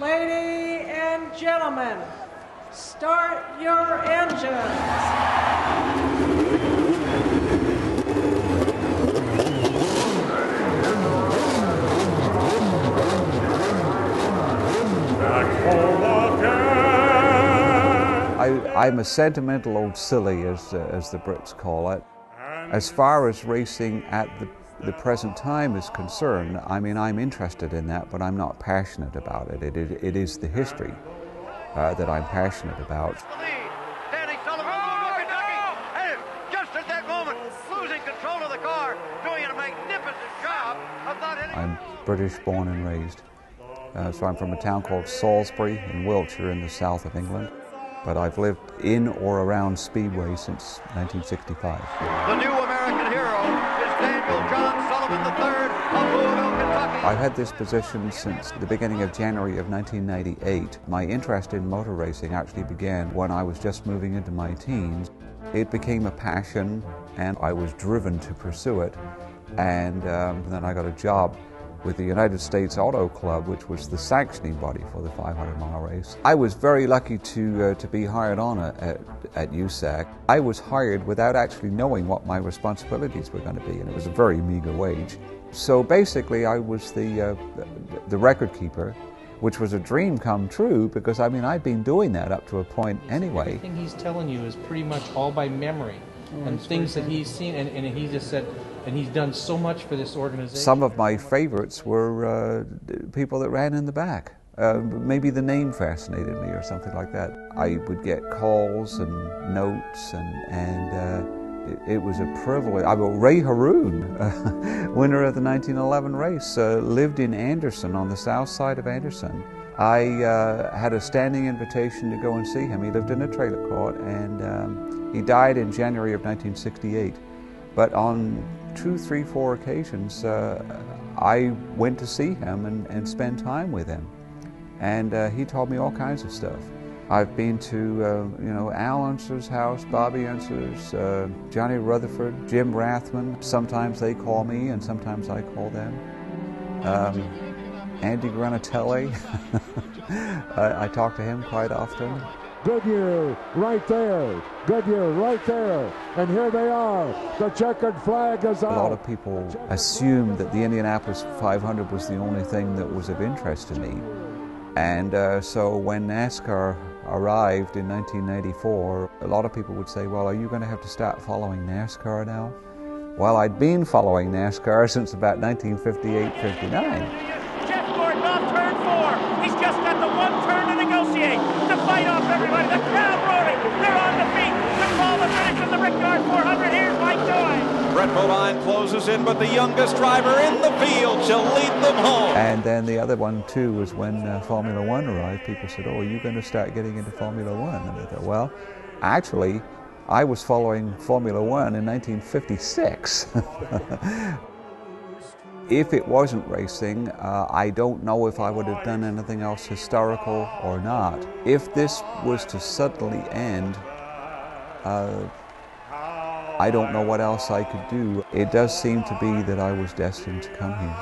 Ladies and gentlemen, start your engines. I'm a sentimental old silly, as the Brits call it. As far as racing at the present time is concerned, I mean, I'm interested in that, but I'm not passionate about it. It is the history that I'm passionate about. I'm British born and raised. So I'm from a town called Salisbury in Wiltshire in the south of England. But I've lived in or around Speedway since 1965. The new American hero is Daniel John Sullivan III of Louisville, Kentucky. I've had this position since the beginning of January of 1998. My interest in motor racing actually began when I was just moving into my teens. It became a passion and I was driven to pursue it. And then I got a job with the United States Auto Club, which was the sanctioning body for the 500-mile race. I was very lucky to be hired on at USAC. I was hired without actually knowing what my responsibilities were going to be, and it was a very meager wage. So basically I was the record keeper, which was a dream come true, because I mean I'd been doing that up to a point anyway. Everything he's telling you is pretty much all by memory, and things that he's seen, and he just said, and he's done so much for this organization. Some of my favorites were people that ran in the back. Maybe the name fascinated me or something like that. I would get calls and notes, and it was a privilege. Ray Haroon, winner of the 1911 race, lived in Anderson, on the south side of Anderson. I had a standing invitation to go and see him. He lived in a trailer court, and he died in January of 1968. But on 2, 3, 4 occasions, I went to see him and spend time with him. And he taught me all kinds of stuff. I've been to, Al Unser's house, Bobby Unser's, Johnny Rutherford, Jim Rathman. Sometimes they call me and sometimes I call them. Andy Granatelli. I talk to him quite often. Goodyear right there, Goodyear right there, and here they are, the checkered flag is out. A lot of people assumed that the Indianapolis 500 was the only thing that was of interest to me, and so when NASCAR arrived in 1994, a lot of people would say, well, are you going to have to start following NASCAR now? Well, I'd been following NASCAR since about 1958-59. Fight off everybody, the crowd roaring, they're on the feet, to call the finish of the Brickyard 400, here's Mike Joy. Brett Bodine closes in, but the youngest driver in the field shall lead them home. And then the other one too was when Formula One arrived. People said, oh, are you going to start getting into Formula One? And I thought, well, actually, I was following Formula One in 1956. If it wasn't racing, I don't know if I would have done anything else historical or not. If this was to suddenly end, I don't know what else I could do. It does seem to be that I was destined to come here.